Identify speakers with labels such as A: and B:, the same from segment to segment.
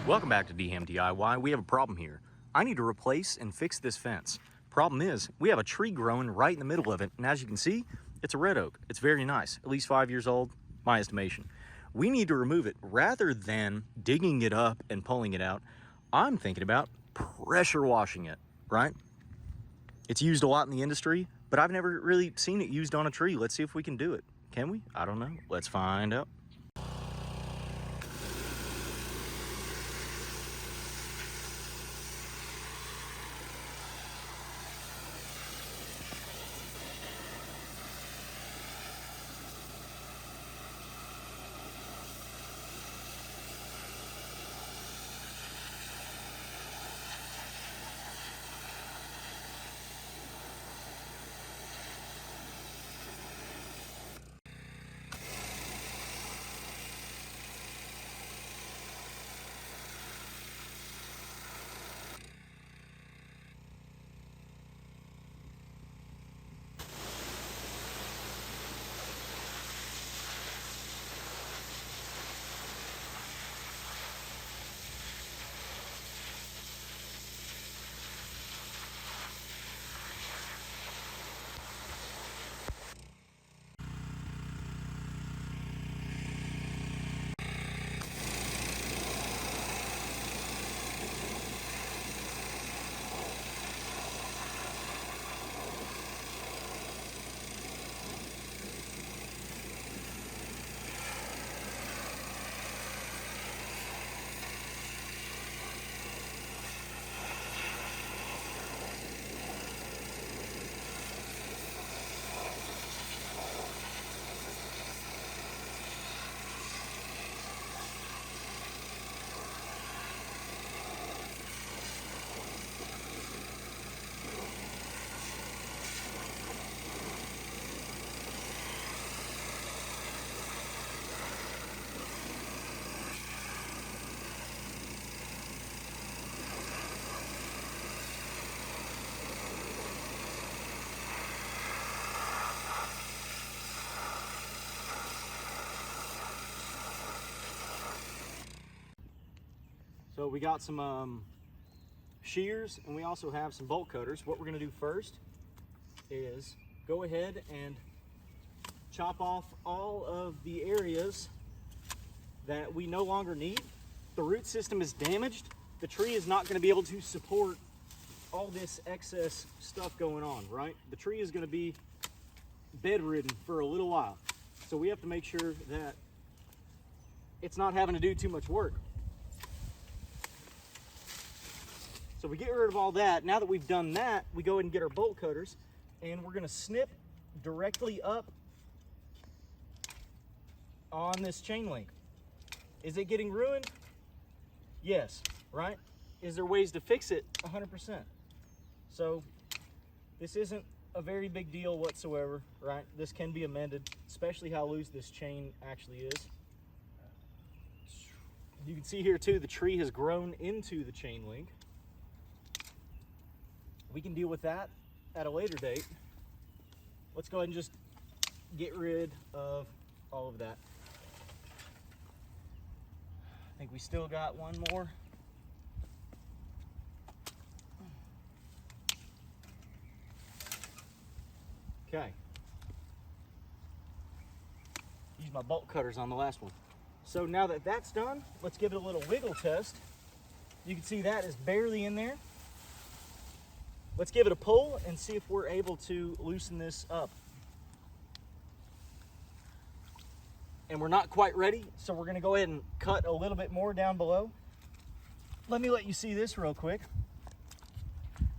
A: Welcome back to DHAM DIY. We have a problem here. I need to replace and fix this fence. Problem is, we have a tree growing right in the middle of it, and as you can see, it's a red oak. It's very nice, at least 5 years old, my estimation. We need to remove it. Rather than digging it up and pulling it out, I'm thinking about pressure washing it, right? It's used a lot in the industry, but I've never really seen it used on a tree. Let's see if we can do it. Can we? I don't know. Let's find out. So we got some shears, and we also have some bolt cutters. What we're gonna do first is go ahead and chop off all of the areas that we no longer need. The root system is damaged. The tree is not gonna be able to support all this excess stuff going on, right? The tree is gonna be bedridden for a little while. So we have to make sure that it's not having to do too much work. So we get rid of all that. Now that we've done that, we go ahead and get our bolt cutters, and we're gonna snip directly up on this chain link. Is it getting ruined? Yes, right? Is there ways to fix it? 100%. So this isn't a very big deal whatsoever, right? This can be amended, especially how loose this chain actually is. You can see here too, the tree has grown into the chain link. We can deal with that at a later date. Let's go ahead and just get rid of all of that. I think we still got one more. Okay. Use my bolt cutters on the last one. So now that that's done, let's give it a little wiggle test. You can see that is barely in there. Let's give it a pull and see if we're able to loosen this up. And we're not quite ready, so we're gonna go ahead and cut a little bit more down below. Let me let you see this real quick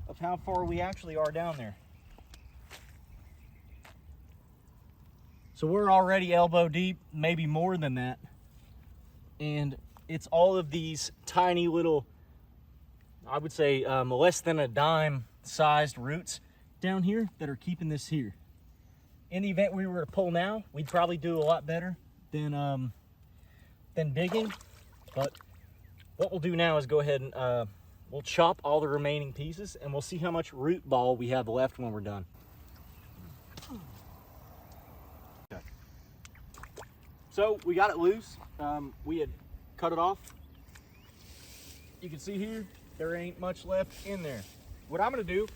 A: of how far we actually are down there. So we're already elbow deep, maybe more than that. And it's all of these tiny little, I would say less than a dime sized roots down here that are keeping this here. In the event we were to pull now, we'd probably do a lot better than digging. But what we'll do now is go ahead and we'll chop all the remaining pieces, and we'll see how much root ball we have left when we're done. Okay. So we got it loose. We had cut it off you can see here, there ain't much left in there. What I'm gonna do,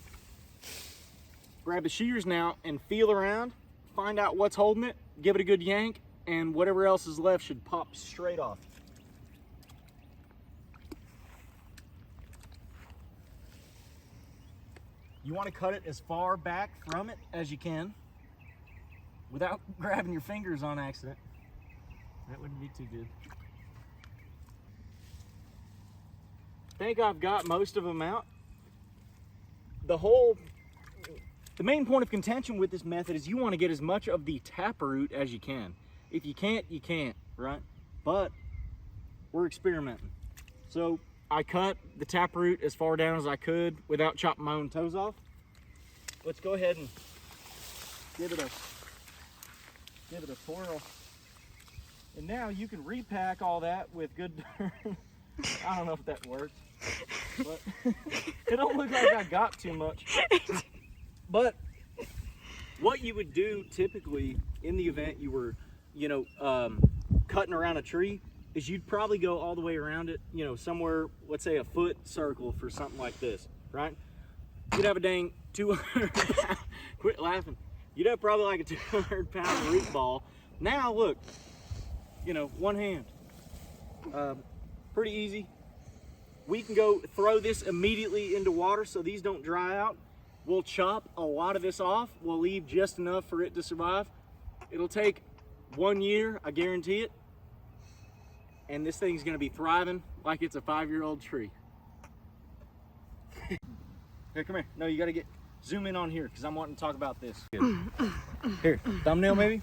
A: grab the shears now and feel around, find out what's holding it, give it a good yank, and whatever else is left should pop straight off. You want to cut it as far back from it as you can without grabbing your fingers on accident. That wouldn't be too good. I think I've got most of them out. The main point of contention with this method is you want to get as much of the taproot as you can. If you can't, you can't, right? But we're experimenting. So I cut the taproot as far down as I could without chopping my own toes off. Let's go ahead and give it a twirl. And now you can repack all that with good dirt. I don't know if that works, but it don't look like I got too much. But what you would do typically in the event you were, cutting around a tree is you'd probably go all the way around it, somewhere, let's say a foot circle for something like this, right? You'd have a dang 200 pound, quit laughing. You'd have probably like a 200 pound root ball. Now look, one hand, pretty easy. We can go throw this immediately into water so these don't dry out. We'll chop a lot of this off. We'll leave just enough for it to survive. It'll take 1 year, I guarantee it. And this thing's gonna be thriving like it's a 5-year-old tree. Here, come here. No, you gotta zoom in on here because I'm wanting to talk about this. Here, thumbnail maybe?